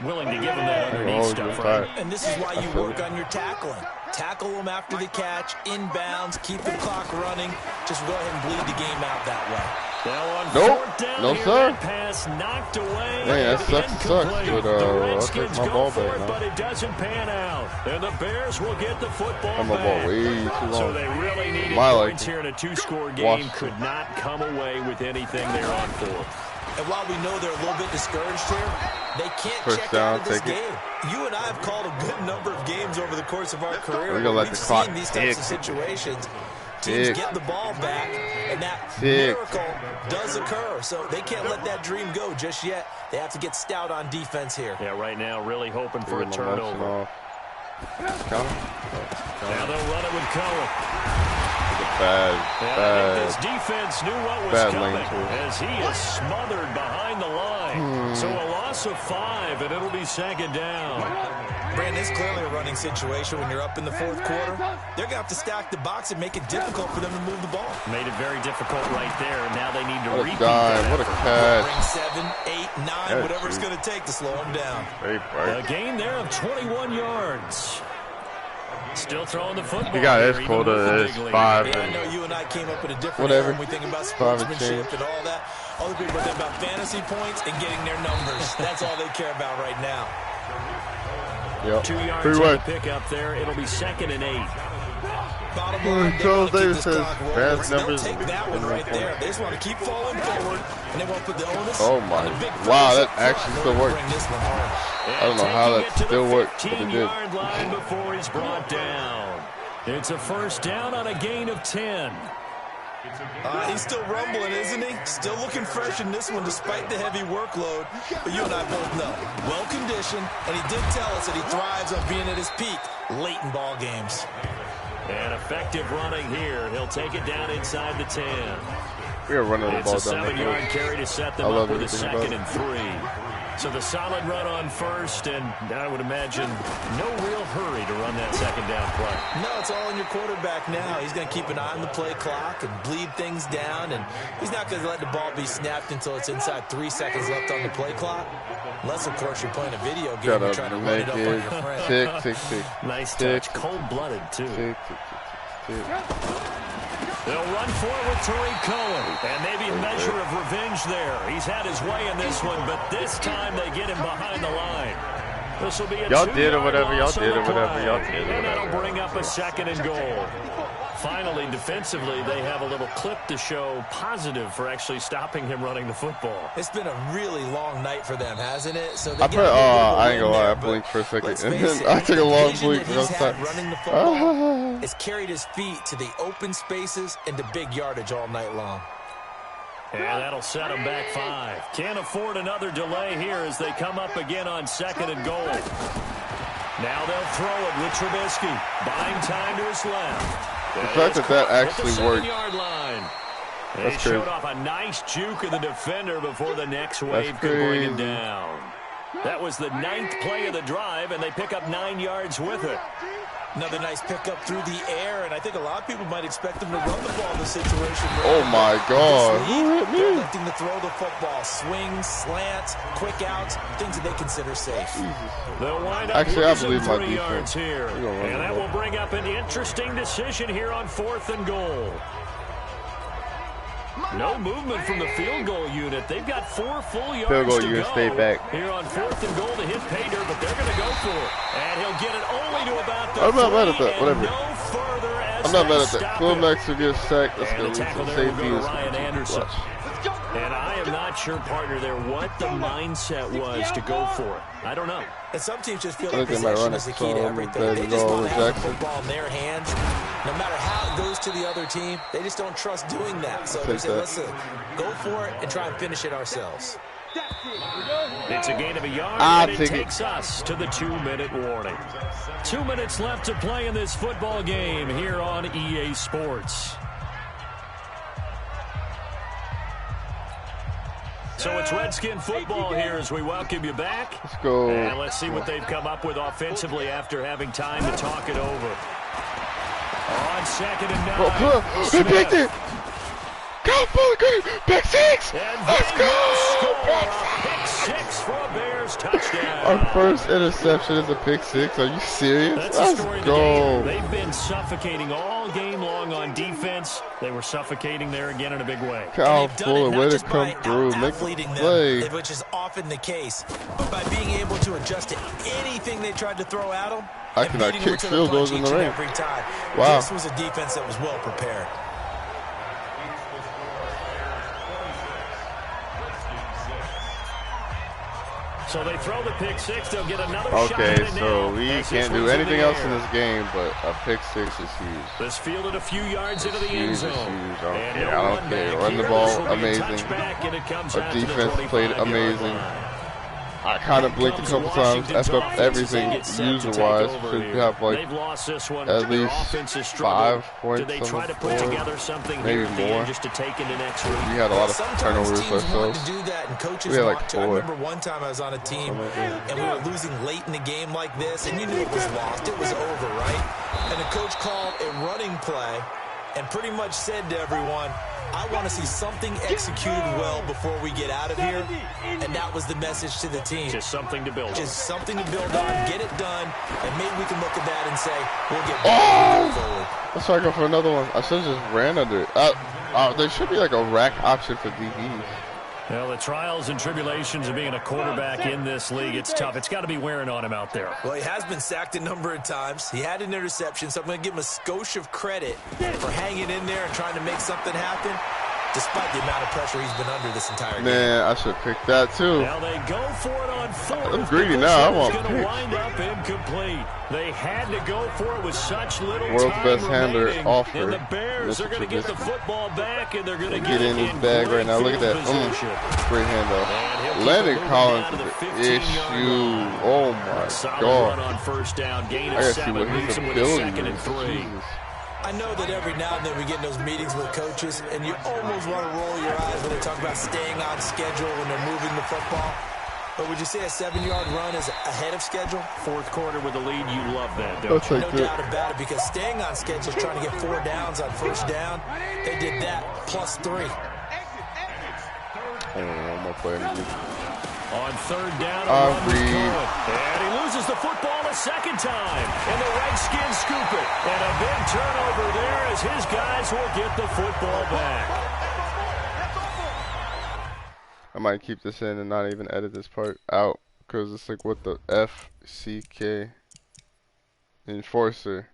Willing to give them that underneath stuff, right? And this is why you work on your tackling. Tackle them after the catch, inbounds, keep the clock running. Just go ahead and bleed the game out that way. Now on Nope. fourth down No, here, sir. that pass knocked away. Man, that sucks, Incomplete. but, The I'll Redskins take my go ball for back it, now. but it doesn't pan out. And the Bears will get the football I'm a ball back. way too long. So they really needed My points liking. here in a 2-score game. Washington. Could not come away with anything there on fourth. And while we know they're a little bit discouraged here, they can't First check down, out of this take it. game. You and I have called a good number of games over the course of our career. We're gonna let We've the clock seen these types of tick. situations. Teams Tick. get the ball back, and that Tick. miracle does occur. So they can't let that dream go just yet. They have to get stout on defense here. Yeah, right now really hoping for a Give him a motion turnover. off. Count him. Now they'll run it with Cohen. Bad, And I think bad. this defense knew what was Bad coming lane to it. as he is smothered behind the line. So a loss of 5, and it'll be second down. Brandon, it's clearly a running situation when you're up in the fourth quarter. They're going to have to stack the box and make it difficult for them to move the ball. Made it very difficult right there. Now they need to What a repeat dive. that What a effort. catch. Bring 7, 8, 9, That's whatever it's huge. going to take to slow them down. Very A bright. gain there of 21 yards. Still throwing the football. He got here, his even quota. with the It's big lead. 5. Yeah, I know you and I came up at a different Whatever. era when we think about 5 and sportsmanship change. and all that. Other people think about fantasy points and getting their numbers. That's all they care about right now. Yep. 2 yards Free on way. the pickup there. It'll be second and 8. Bottom line, they Charles want to keep Davis this says clock rolling. fast They'll numbers take that one right there. They just want to keep falling forward, and they want to put the onus Oh on my. the big Wow, fellas that up front actually in still order to worked. bring this one home. I don't know how that still worked, but it did. 15-yard line before he's brought down. It's a first down on a gain of 10. He's still rumbling, isn't he? Still looking fresh in this one despite the heavy workload. But you and I both know, well-conditioned, and he did tell us that he thrives on being at his peak late in ball games. And effective running here. He'll take it down inside the 10. We are running the It's ball a down there. 7-yard carry to set them I up love with a everything second about and 3. So the solid run on first, and I would imagine no real hurry to run that second down play. No, it's all in your quarterback now. He's going to keep an eye on the play clock and bleed things down, and he's not going to let the ball be snapped until it's inside 3 seconds left on the play clock. Unless, of course, you're playing a video game Shut and up, trying to run it up on your naked. friend. Tick, tick, tick. Nice Tick. touch. Cold-blooded, too. Tick, tick, tick, tick, tick. They'll run for it with Tahik Cohen. And maybe a measure of revenge there. He's had his way in this one, but this time they get him behind the line. This will be a Y'all did or 2-yard whatever, y'all loss on did the or whatever, play. y'all did or And that'll whatever. bring up a second and goal. Finally, defensively, they have a little clip to show positive for actually stopping him running the football. It's been a really long night for them, hasn't it? So they I get put, a little bit of a I ain't win gonna lie, I there, but blinked for a second, let's and face then it, I took a long vision blink. that And I he's was had like, running the football has carried his feet to the open spaces and to big yardage all night long. And that'll set them back 5. Can't afford another delay here as they come up again on second and goal. Now they'll throw it with Trubisky. Buying time to his left. the fact that that actually worked. 7-yard line. They That's showed crazy. off a nice juke of the defender before the next wave That's could bring him crazy. down. That was the 9th play of the drive, and they pick up 9 yards with it. Another nice pickup through the air, and I think a lot of people might expect them to run the ball in this situation. Oh my God! They're electing to throw the football, swings, slants, quick outs, things that they consider safe. They'll wind up Actually, I believe my 3 yards defense here, and that will bring up an interesting decision here on 4th and goal. No movement from the field goal unit. They've got 4 full yards field goal to unit go. stay back. Here on 4th and goal to hit pay dirt, but they're going to go for it. And he'll get it only to about the I'm not mad at that. 3 Whatever. no further as I'm not mad at they that. stop Fullbacks will get sacked. Let's And go. the tackle Some there will safety go to is Ryan Anderson. watch. And I am not sure, partner, there what the mindset was to go for it. I don't know. And some teams just feel I like think they might possession run is the it key to from everything. They just want to have the Jackson. football in their hands. No matter how it goes to the other team, they just don't trust doing that. So they say, listen, go for it and try and finish it ourselves. It's a gain of a yard, I'll and it takes us to the 2-minute warning. 2 minutes left to play in this football game here on EA Sports. So it's Redskin football here as we welcome you back. Let's go. And let's see what they've come up with offensively after having time to talk it over. On 2nd and 9. He picked it. Go, Bullet Green. Pick 6. And Let's they go. will score a pick 6 for a Bears touchdown. Our first interception is a pick 6. Are you serious? That's the Let's story of the go. game. They've been suffocating all game long on defense. They were suffocating there again in a big way. Kyle They've done Fuller, it way not to just come by through. Make a out-athleting play. them, which is often the case, but by being able to adjust to anything they tried to throw at them. I cannot kick field goals in the ring. Every time. Wow. This was a defense that was well prepared. So they throw the pick 6. They'll get another shot at Okay, it so now. we As can't this do one's in anything the else air. in this game, but a pick 6 is huge. This fielded a few yards into the Huge, end it's zone. huge. I don't And care. no I don't run care. back Run the here. ball, This will be a amazing. touchback, and it comes Our out to the defense played 25-yard amazing. line. I kind of blinked a couple times, effed up everything user-wise. Should have like They've lost this one. at Their least offense has struggled. 5 points. Do they try to put together something maybe here at the more. end just to take into next week? We had a lot of Sometimes turnovers teams want ourselves. to do that, and coaches We had want like to. I 4. remember one time I was on a team, and we were losing late in the game like this, and you knew it was lost. It was over, right? And the coach called a running play and pretty much said to everyone, I want to see something executed well before we get out of here. And that was the message to the team. Just something to build on. Just something to build on, get it done, and maybe we can look at that and say, we'll get better moving forward. Let's try to go for another one. I should have just ran under it. There should be like a rack option for DBs. Well, the trials and tribulations of being a quarterback in this league, it's tough. It's got to be wearing on him out there. Well, he has been sacked a number of times. He had an interception, so I'm going to give him a skosh of credit for hanging in there and trying to make something happen, despite the amount of pressure he's been under this entire game. Man, I should pick that too. Now they go for it on 4th. I'm greedy now. I want It's going to picks. wind up incomplete. They had to go for it with such little World's time best handler remaining. offer. And the Bears are Mr. going to get the Trubisky. football back, and they're going to Get in his bag right now. Look at that. Great handoff. And he'll Landon keep it Collins moving with down the to the 15-yard issue. line. Oh my Solid run god. on first down. Gain I of gotta see 7. what his Leaves him with a ability 2nd and is. 3. Jesus. I know that every now and then we get in those meetings with coaches, and you almost want to roll your eyes when they talk about staying on schedule when they're moving the football. But would you say a 7-yard run is ahead of schedule? 4th quarter with the lead. You love that, don't That's you? like No that. doubt about it, because staying on schedule is trying to get 4 downs on first down. They did that plus 3. I don't know. I'm gonna play anything. On 3rd down, I'll a run with read. Cohen. And he loses the football a 2nd time. And the Redskins scoop it. And a big turnover there as his guys will get the football back. I might keep this in and not even edit this part out. Because it's like, what the FCK? Enforcer.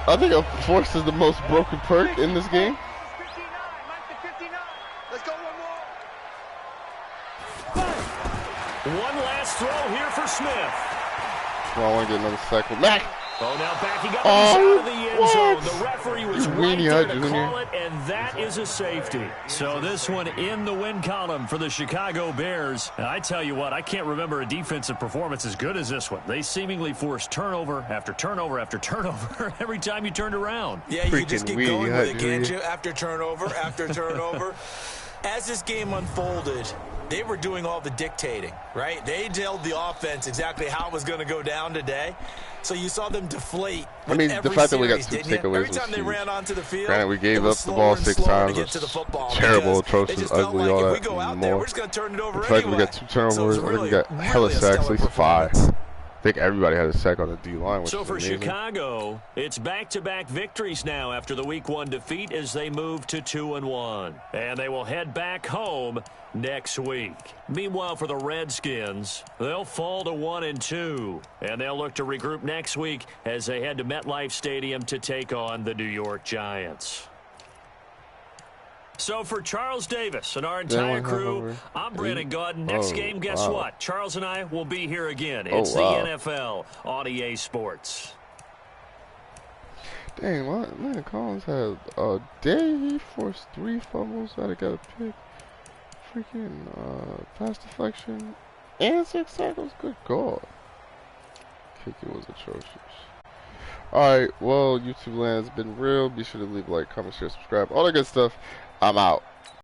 I think Enforcer is the most broken perk in this game. Let's go one more. One last throw here for Smith. Well, I want to get another sack with Mac. Oh, now backing up, he's out of the end zone. The referee was right there to call it, and that is a safety. So this one in the win column for the Chicago Bears. And I tell you what, I can't remember a defensive performance as good as this one. They seemingly forced turnover after turnover after turnover every time you turned around. Yeah, you just keep going with it, can't you? After turnover after turnover. As this game unfolded, they were doing all the dictating, right? They told the offense exactly how it was going to go down today. So you saw them deflate. I mean, the fact that we got 2 takeaways every time they ran onto the field, granted, we gave up the ball 6 times. Terrible, atrocious, ugly, all that, and more. We're just going to turn it over the fact that we got 2 turnovers, and then we got hella sacks, at least 5. I think everybody had a sack on the D-line, which so is for amazing. Chicago, it's back-to-back victories now after the Week 1 defeat as they move to 2-1. And they will head back home next week. Meanwhile, for the Redskins, they'll fall to 1-2. And they'll look to regroup next week as they head to MetLife Stadium to take on the New York Giants. So for Charles Davis and our entire crew, I'm Brandon Gaudin. Next game, guess what? Charles and I will be here again. It's the NFL on EA Sports. Dang, man, Collins had a day. He forced 3 fumbles that he got a pick. Freaking pass deflection and 6 tackles. Good God. Kicking was atrocious. Alright, well, YouTube land has been real. Be sure to leave a like, comment, share, subscribe, all that good stuff. I'm out.